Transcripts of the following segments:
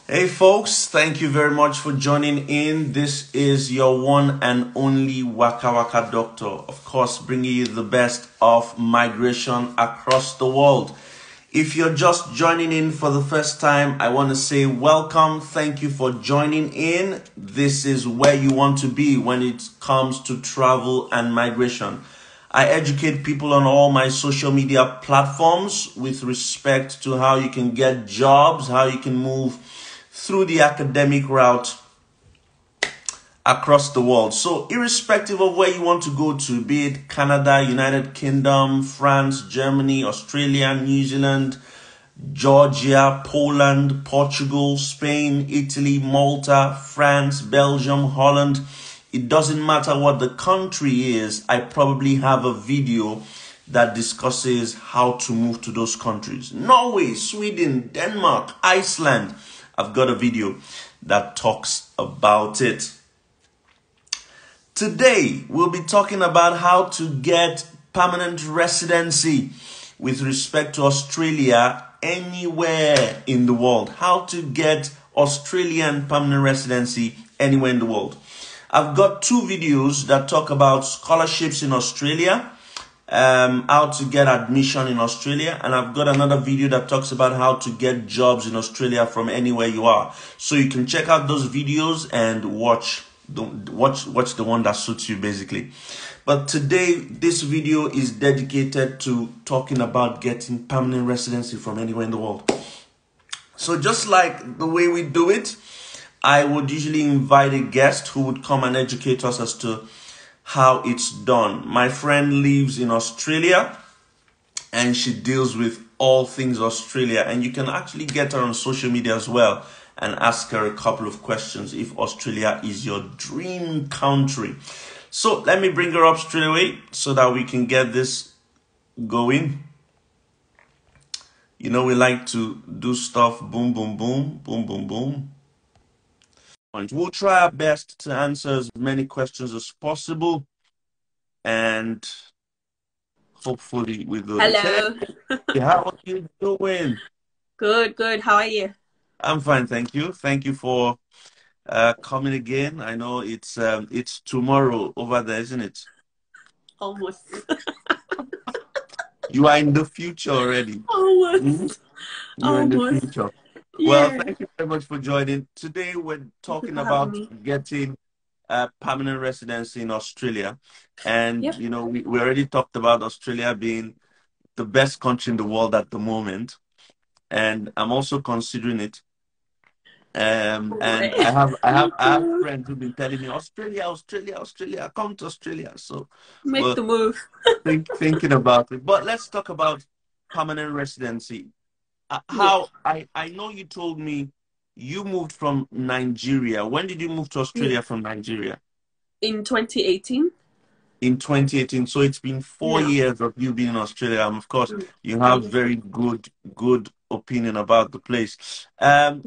Hey folks, thank you very much for joining in. This is your one and only Waka Waka Doctor, of course, bringing you the best of migration across the world. If you're just joining in for the first time, I want to say welcome. Thank you for joining in. This is where you want to be when it comes to travel and migration. I educate people on all my social media platforms with respect to how you can get jobs, how you can move through the academic route across the world. So irrespective of where you want to go to, be it Canada, United Kingdom, France, Germany, Australia, New Zealand, Georgia, Poland, Portugal, Spain, Italy, Malta, France, Belgium, Holland, it doesn't matter what the country is, I probably have a video that discusses how to move to those countries. Norway, Sweden, Denmark, Iceland. I've got a video that talks about it. Today, we'll be talking about how to get permanent residency with respect to Australia anywhere in the world. How to get Australian permanent residency anywhere in the world. I've got two videos that talk about scholarships in Australia, how to get admission in Australia, and I've got another video that talks about how to get jobs in Australia from anywhere you are. So you can check out those videos and watch the one that suits you basically. But today this video is dedicated to talking about getting permanent residency from anywhere in the world. So just like the way we do it, I would usually invite a guest who would come and educate us as to how it's done. My friend lives in Australia and she deals with all things Australia, and you can actually get her on social media as well and ask her a couple of questions if Australia is your dream country. So let me bring her up straight away so that we can get this going. You know, we like to do stuff boom, boom, boom, boom, boom, boom. We'll try our best to answer as many questions as possible, and hopefully we go. Hello. Hey, how are you doing? Good. How are you? I'm fine, thank you. Thank you for coming again. I know it's tomorrow over there, isn't it? Almost. You are in the future already. Almost. Mhm. You're in the Almost. future. Well, Yeah. thank you very much for joining. Today we're Thank you talking for having about me. getting permanent residency in Australia. And, Yep. you know, we already talked about Australia being the best country in the world at the moment. And I'm also considering it. And Me I have too. friends who've been telling me, Australia, come to Australia. So Make we're the move. thinking about it. But let's talk about permanent residency. Yeah. I know you told me you moved from Nigeria. When did you move to Yeah. Australia from Nigeria? In 2018. In 2018. So it's been 4 Yeah. years of you being in Australia. And of course, Mm. you Oh, have yeah. very good opinion about the place.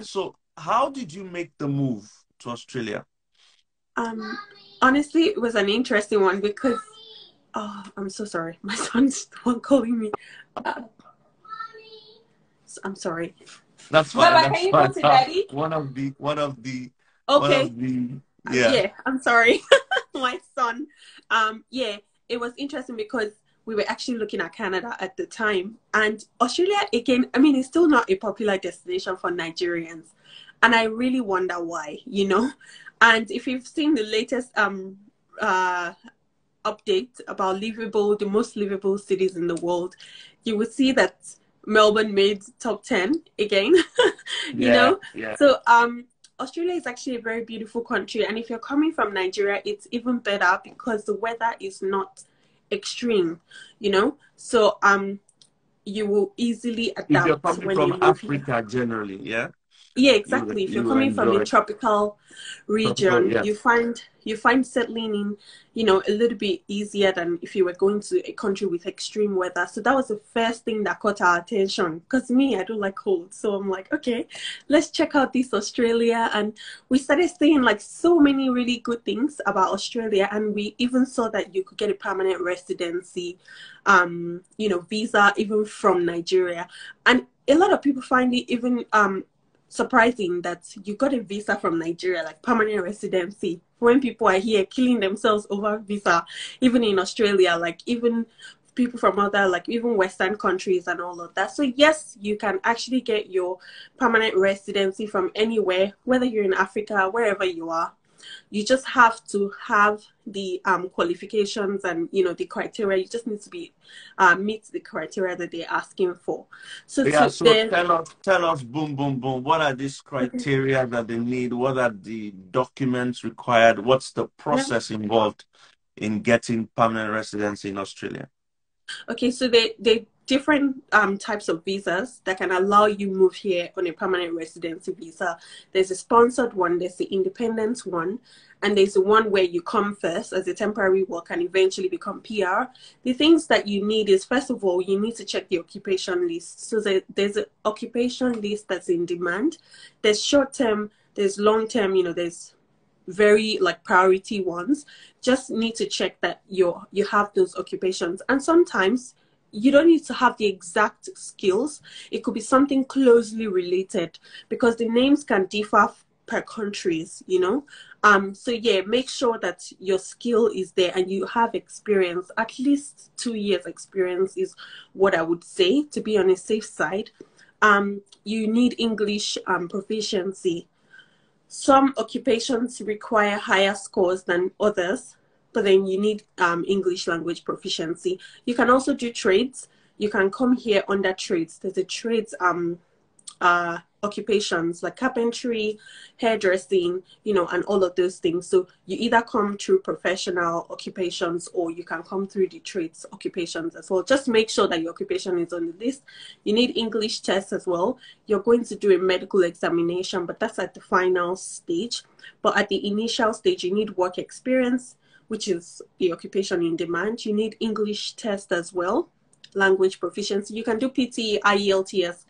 So how did you make the move to Australia? Um, Honestly, it was an interesting one because, oh, I'm so sorry. My son's the one calling me. Uh, I'm sorry. That's fine. Baba, can That's you fine. go to daddy? One Okay. of the, yeah. Yeah, I'm sorry. My son. Yeah, it was interesting because we were actually looking at Canada at the time, and Australia again. I mean, it's still not a popular destination for Nigerians, and I really wonder why. And if you've seen the latest uh update about the most livable cities in the world, you would see that Melbourne made top 10 again. you Yeah, know, yeah. so Australia is actually a very beautiful country, and if you're coming from Nigeria, it's even better because the weather is not extreme. So you will easily If you're adapt coming when you from move here. Africa generally, yeah, Yeah, exactly. If you're you coming from a enjoy tropical tropical, region, yeah. you find settling in, a little bit easier than if you were going to a country with extreme weather. So that was the first thing that caught our attention. Because me, I don't like cold. So I'm like, okay, let's check out this Australia. And we started saying like so many really good things about Australia. And we even saw that you could get a permanent residency, visa even from Nigeria. And a lot of people find it even surprising that you got a visa from Nigeria, like permanent residency, when people are here killing themselves over visa, even in Australia, like even people from other, like even Western countries and all of that. So yes, you can actually get your permanent residency from anywhere, whether you're in Africa, wherever you are. You just have to have the qualifications and, you know, the criteria. You just need to be meet the criteria that they're asking for. So Yeah, to so then, tell us, boom, boom, boom. What are these okay, criteria that they need? What are the documents required? What's the yeah. process involved in getting permanent residency in Australia? Okay, so they different types of visas that can allow you move here on a permanent residency visa. There's a sponsored one, there's the independent one, and there's the one where you come first as a temporary worker and eventually become PR. The things that you need is, first of all, you need to check the occupation list. So there's an occupation list that's in demand. There's short term, there's long term, you know, there's very like priority ones. Just need to check that you have those occupations, and sometimes you don't need to have the exact skills. It could be something closely related, because the names can differ per countries, you know. So yeah, make sure that your skill is there and you have experience. At least 2 years experience is what I would say, to be on a safe side. You need English proficiency. Some occupations require higher scores than others, but then you need English language proficiency. You can also do trades. You can come here under trades. There's a trades occupations like carpentry, hairdressing, you know, and all of those things. So you either come through professional occupations or you can come through the trades occupations as well. Just make sure that your occupation is on the list. You need English tests as well. You're going to do a medical examination, but that's at the final stage. But at the initial stage, you need work experience, which is the occupation in demand. You need English test as well, language proficiency. You can do PT, IELTS,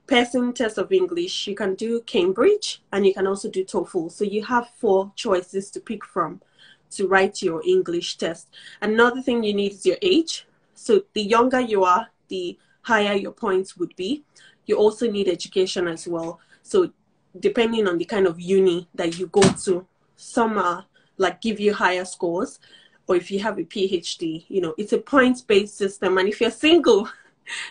person test of English. You can do Cambridge, and you can also do TOEFL. So you have 4 choices to pick from to write your English test. Another thing you need is your age. So the younger you are, the higher your points would be. You also need education as well. So depending on the kind of uni that you go to, some are like give you higher scores, or if you have a PhD, you know, it's a points-based system. And if you're single,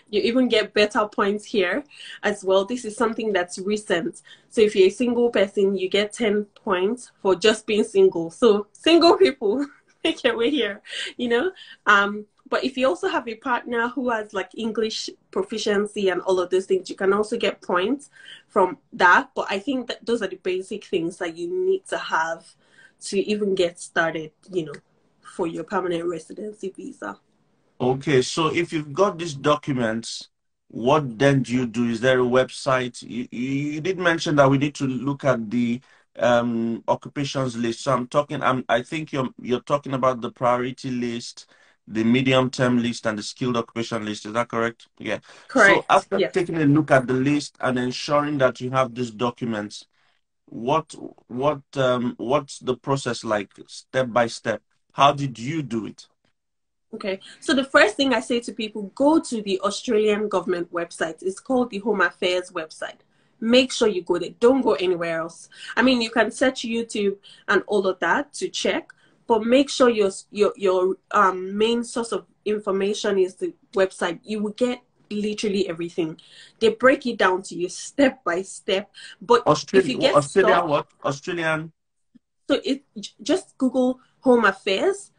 you even get better points here as well. This is something that's recent. So if you're a single person, you get 10 points for just being single. So single people, make your way here, you know. But if you also have a partner who has like English proficiency and all of those things, you can also get points from that. But I think that those are the basic things that you need to have to even get started, you know, for your permanent residency visa. Okay, so if you've got these documents, what then do you do? Is there a website? You did mention that we need to look at the occupations list. So I think you're talking about the priority list, the medium term list, and the skilled occupation list. Is that correct? Yeah. So Correct. after Yes. taking a look at the list and ensuring that you have these documents, what what's the process like, step by step? How did you do it? Okay, so the first thing I say to people, go to the Australian government website. It's called the Home Affairs website. Make sure you go there. Don't go anywhere else. I mean, you can search YouTube and all of that to check, but make sure your main source of information is the website. You will get literally everything. They break it down to you step by step. But if you get Australian stuck, what? Australian. so just Google Home Affairs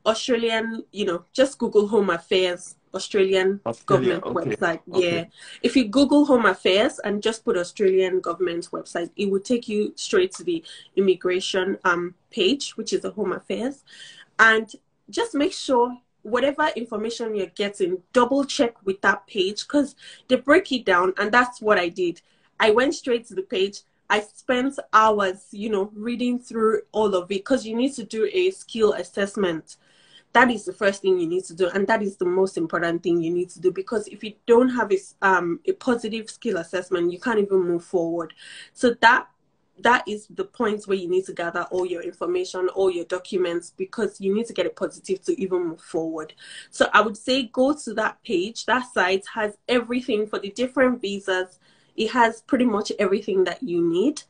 Australian, you know, just Google Home Affairs, Australian Australia. government Okay. website. Okay. Yeah. If you Google Home Affairs and just put Australian government website, it will take you straight to the immigration page, which is the Home Affairs. And just make sure whatever information you're getting, double check with that page, because they break it down. And that's what I did. I went straight to the page. I spent hours, you know, reading through all of it, because you need to do a skill assessment. That is the first thing you need to do, and that is the most important thing you need to do, because if you don't have a positive skill assessment, you can't even move forward. So that is the point where you need to gather all your information, all your documents, because you need to get it positive to even move forward. So I would say go to that page. That site has everything for the different visas. It has pretty much everything that you need.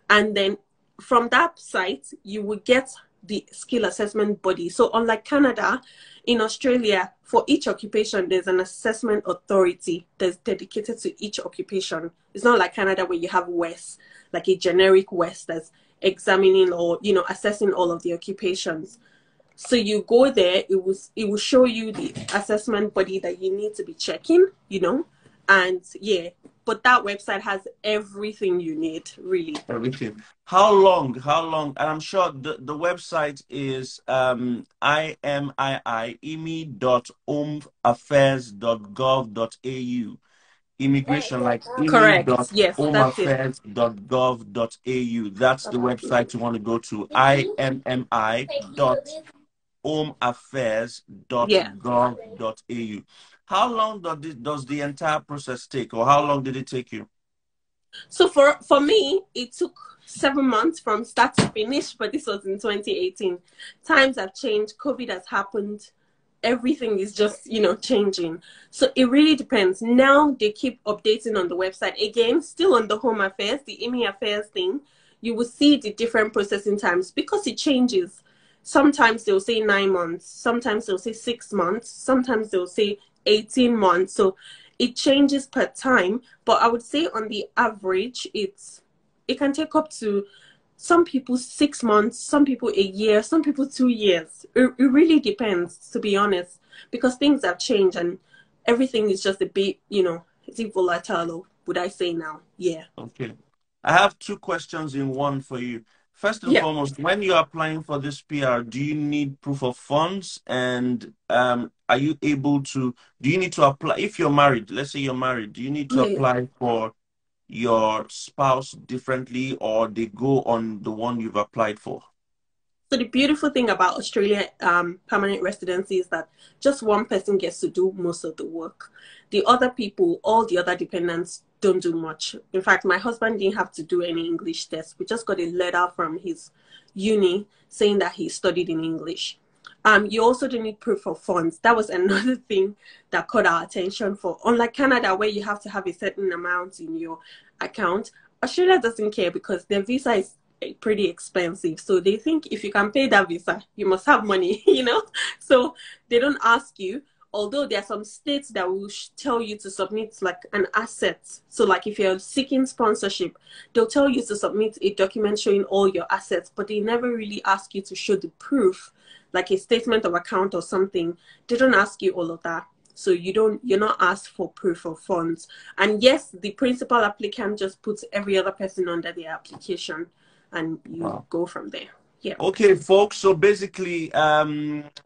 And then from that site, you will get the skill assessment body. So unlike Canada, in Australia, for each occupation, there's an assessment authority that's dedicated to each occupation. It's not like Canada where you have WES, like a generic WES that's examining or, you know, assessing all of the occupations. So you go there, it will show you the assessment body that you need to be checking, you know, and yeah, but that website has everything you need, really. Everything. How long? And I'm sure the website is imi.homeaffairs.gov.au. Immigration, like Correct. Yes, that's it. imi.homeaffairs.gov.au. That's the website you want to go to. Yeah. immi.homeaffairs.gov.au. How long does the entire process take, or how long did it take you? So for me, it took 7 months from start to finish, but this was in 2018. Times have changed. COVID has happened. Everything is just, you know, changing. So it really depends. Now they keep updating on the website. Again, still on the Home Affairs, the IMI Affairs thing, you will see the different processing times because it changes. Sometimes they'll say 9 months. Sometimes they'll say 6 months. Sometimes they'll say 18 months. So it changes per time, but I would say on the average, it can take up to some people 6 months, some people a year, some people 2 years. It really depends, to be honest, because things have changed and everything is just a bit, you know, it's volatile, would I say now? Yeah. Okay. I have two questions in one for you. First and Yeah. foremost, when you're applying for this PR, do you need proof of funds? And are you able to, do you need to apply, if you're married, let's say you're married, do you need to Yeah. apply for your spouse differently, or they go on the one you've applied for? So the beautiful thing about Australia permanent residency is that just one person gets to do most of the work. The other people, all the other dependents, don't do much. In fact, my husband didn't have to do any English test. We just got a letter from his uni saying that he studied in English. You also don't need proof of funds. That was another thing that caught our attention. For unlike Canada, where you have to have a certain amount in your account, Australia doesn't care because their visa is pretty expensive. So they think if you can pay that visa, you must have money, you know? So they don't ask you. Although there are some states that will tell you to submit like an asset. So like if you're seeking sponsorship, they'll tell you to submit a document showing all your assets, but they never really ask you to show the proof, like a statement of account or something. They don't ask you all of that. So you're not asked for proof of funds. And yes, the principal applicant just puts every other person under their application and you Wow. go from there. Yeah. Okay, folks. So basically,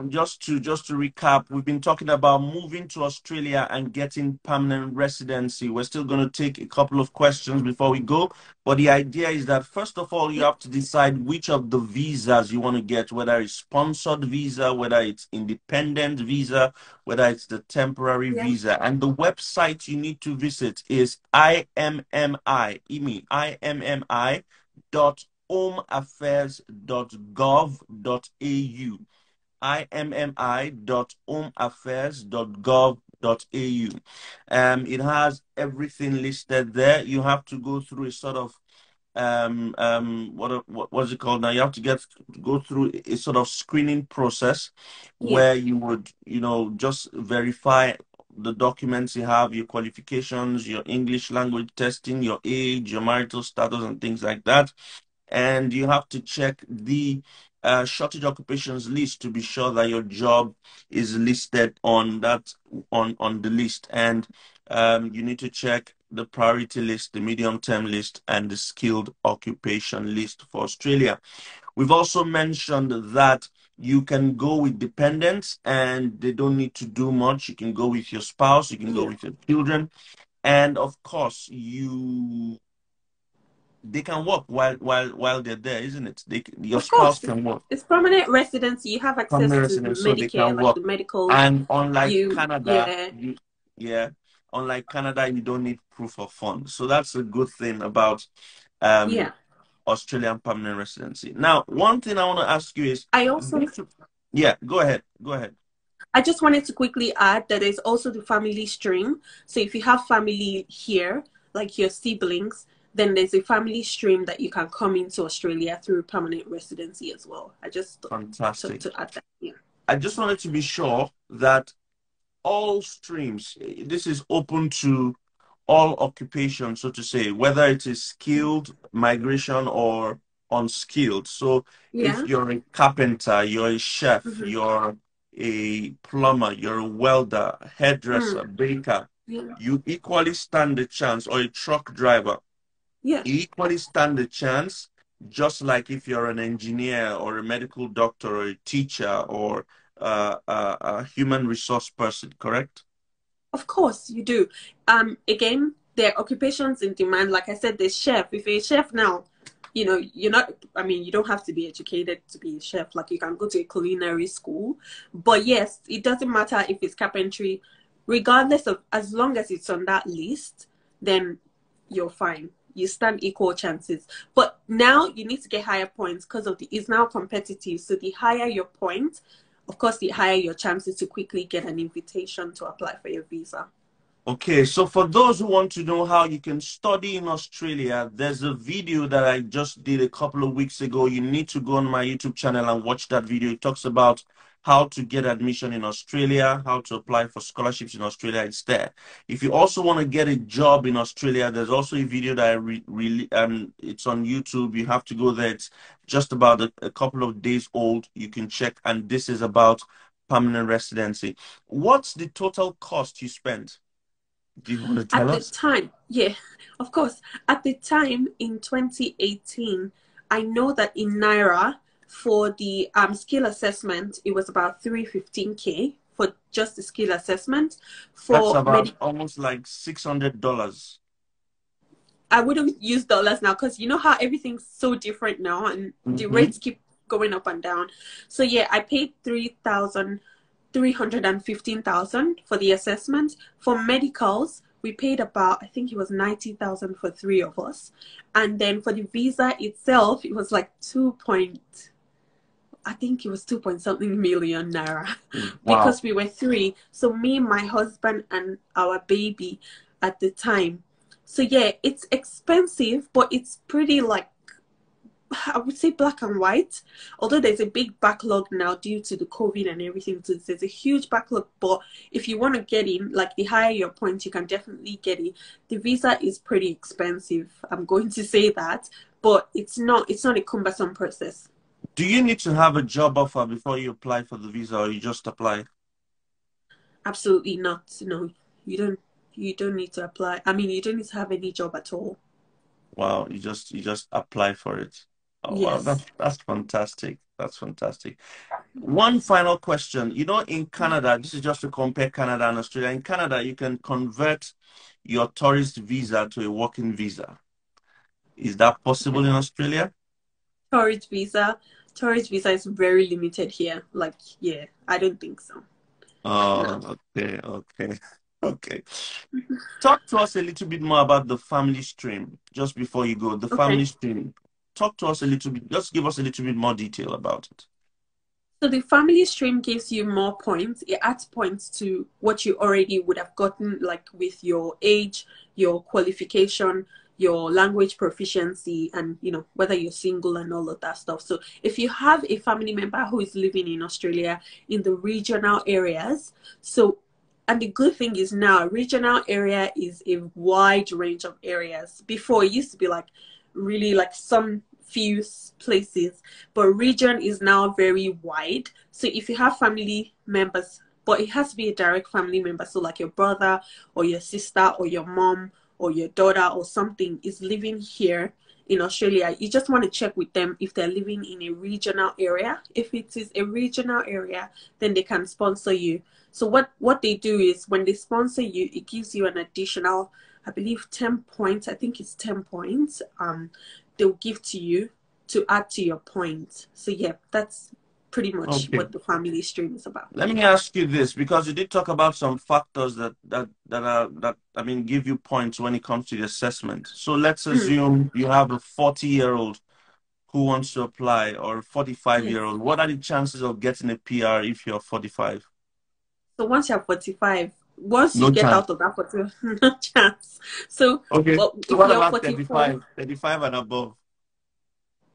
just to recap, we've been talking about moving to Australia and getting permanent residency. We're still going to take a couple of questions before we go, but the idea is that first of all, you have to decide which of the visas you want to get, whether it's sponsored visa, whether it's independent visa, whether it's the temporary visa, and the website you need to visit is IMMI dot homeaffairs.gov.au. immi.homeaffairs.gov.au. It has everything listed there. You have to go through a sort of what's it called now? You have to go through a sort of screening process Yeah. where you would, just verify the documents you have, your qualifications, your English language testing, your age, your marital status, and things like that. And you have to check the shortage occupations list to be sure that your job is listed on that on the list. And you need to check the priority list, the medium term list, and the skilled occupation list for Australia. We've also mentioned that you can go with dependents and they don't need to do much. You can go with your spouse, you can go with your children, and of course they can work while they're there, isn't it? Your Of spouse course, can work. it's permanent residency. You have access Permanent to residence, so they Medicare, can like work. the medical. And unlike Canada, Yeah. yeah, unlike Canada, you don't need proof of funds. So that's a good thing about Yeah. Australian permanent residency. Now, one thing I want to ask you is, I also, yeah, go ahead. Go ahead. I just wanted to quickly add that there's also the family stream. So if you have family here, like your siblings, then there's a family stream that you can come into Australia through permanent residency as well. I just Fantastic. to add that. Yeah. I just wanted to be sure that all streams, this is open to all occupations, so to say, whether it is skilled migration or unskilled. So if Yeah. you're a carpenter, you're a chef, Mm-hmm. you're a plumber, you're a welder, hairdresser, Mm. baker, Yeah. you equally stand a chance, or a truck driver, Yeah. you equally stand a chance, just like if you're an engineer or a medical doctor or a teacher or a human resource person, correct? Of course you do. Again, there are occupations in demand. Like I said, there's chef. If you're a chef now, you know, you're not, I mean, you don't have to be educated to be a chef. Like you can go to a culinary school. But yes, it doesn't matter if it's carpentry, regardless of, as long as it's on that list, then you're fine. You stand equal chances. But now you need to get higher points because of the, it's now competitive. So the higher your point, of course, the higher your chances to quickly get an invitation to apply for your visa. Okay, so for those who want to know how you can study in Australia, there's a video that I just did a couple of weeks ago. You need to go on my YouTube channel and watch that video. It talks about how to get admission in Australia, how to apply for scholarships in Australia. It's there. If you also want to get a job in Australia, there's also a video that I really it's on YouTube. You have to go there. It's just about a couple of days old. You can check, and this is about permanent residency. What's the total cost you spent? Do you want to tell At the us? time, yeah, of course. At the time in 2018, I know that in Naira for the skill assessment, it was about 315K for just the skill assessment. That's For about almost like $600. I wouldn't use dollars now because you know how everything's so different now and the Mm-hmm. rates keep going up and down. So yeah, I paid 3,315,000 for the assessment. For medicals, we paid about, I think it was 90,000 for three of us. And then for the visa itself, it was like I think it was 2 point something million naira Wow. because we were three. So me, my husband, and our baby at the time. So yeah, it's expensive, but it's pretty like I would say black and white. Although there's a big backlog now due to the COVID and everything, so there's a huge backlog. But if you want to get in, like the higher your points, you can definitely get in. The visa is pretty expensive. I'm going to say that, but it's not. It's not a cumbersome process. Do you need to have a job offer before you apply for the visa, or you just apply? Absolutely not. No, you don't. You don't need to apply. I mean, you don't need to have any job at all. Wow, you just apply for it. Oh wow, Yes. that's fantastic. That's fantastic. One final question. You know, in Canada, this is just to compare Canada and Australia. In Canada, you can convert your tourist visa to a working visa. Is that possible in Australia? Tourist visa. Tourist visa is very limited here. Like, yeah, I don't think so. No. Oh, okay, okay, okay. Talk to us a little bit more about the family stream just before you go. The family Okay. stream. Talk to us a little bit. Just give us a little bit more detail about it. So the family stream gives you more points. It adds points to what you already would have gotten, like with your age, your qualification, your language proficiency, and you know whether you're single and all of that stuff. So if you have a family member who is living in Australia in the regional areas, so and the good thing is now regional area is a wide range of areas. Before it used to be like really like some few places, but region is now very wide. So if you have family members, but it has to be a direct family member, so like your brother or your sister or your mom or your daughter or something is living here in Australia, you just want to check with them if they're living in a regional area. If it is a regional area, then they can sponsor you. So what they do is when they sponsor you, it gives you an additional, I believe, 10 points. I think it's 10 points. They'll give to you to add to your points. So yeah, that's pretty much Okay. what the family stream is about. Let me ask you this, because you did talk about some factors that I mean give you points when it comes to the assessment. So let's Mm, assume you have a 40-year-old who wants to apply, or a yes. 45-year-old. What are the chances of getting a PR if you're 45? So once you're 45, Once you No get chance. out of that particular, no chance. So, Okay. but So if what you're about 44, 35? 35 and above.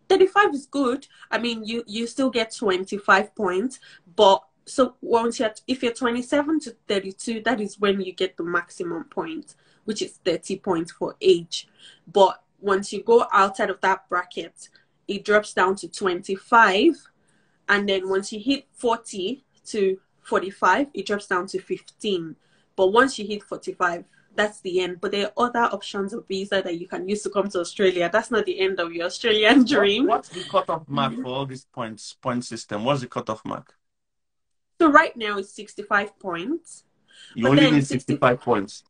35 is good. I mean, you still get 25 points, but so once you're if you're 27 to 32, that is when you get the maximum point, which is 30 points for age. But once you go outside of that bracket, it drops down to 25, and then once you hit 40 to 45, it drops down to 15. But once you hit 45, that's the end. But there are other options of visa that you can use to come to Australia. That's not the end of your Australian dream. What's the cutoff mark for all these point system? What's the cutoff mark? So right now it's 65 points. You But only then need 65 points.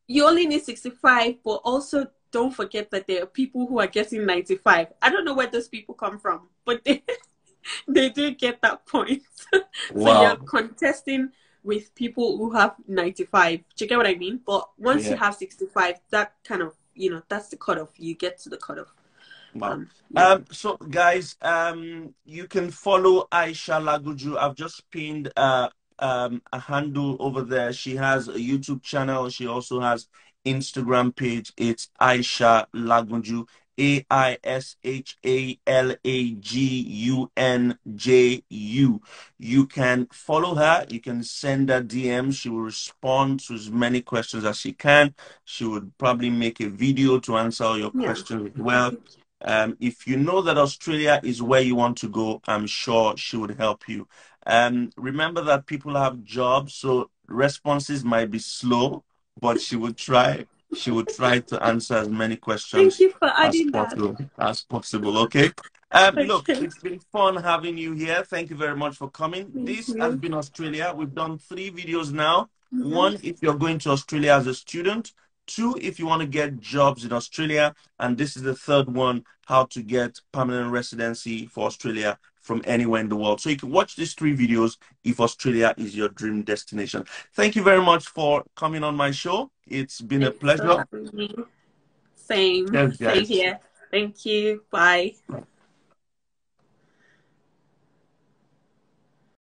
you only need 65, but also don't forget that there are people who are getting 95. I don't know where those people come from, but they do get that point. So you're Wow. contesting with people who have 95. Do you get what I mean? But once you Yeah. have 65, that kind of, that's the cutoff. You get to the cutoff. Wow. Yeah. So guys, you can follow Aisha Laguju. I've just pinned a handle over there. She has a YouTube channel. She also has Instagram page. It's Aisha Lagunju. AISHALAGUNJU. You can follow her. You can send her DM. She will respond to as many questions as she can. She would probably make a video to answer all your Yeah. questions as well. If you know that Australia is where you want to go, I'm sure she would help you. Remember that people have jobs, so responses might be slow, but she would try. She would try to answer as many Thank questions you for as adding that. possible. Okay. Look, Okay. it's been fun having you here. Thank you very much for coming. Thank This has you. been Australia. We've done 3 videos now. Mm-hmm. 1, if you're going to Australia as a student. 2, if you want to get jobs in Australia. And this is the 3rd one, how to get permanent residency for Australia from anywhere in the world. So you can watch these 3 videos if Australia is your dream destination. Thank you very much for coming on my show. It's been a Thanks for pleasure. having me. Same. Yes, Same guys. here. Thank you. Bye.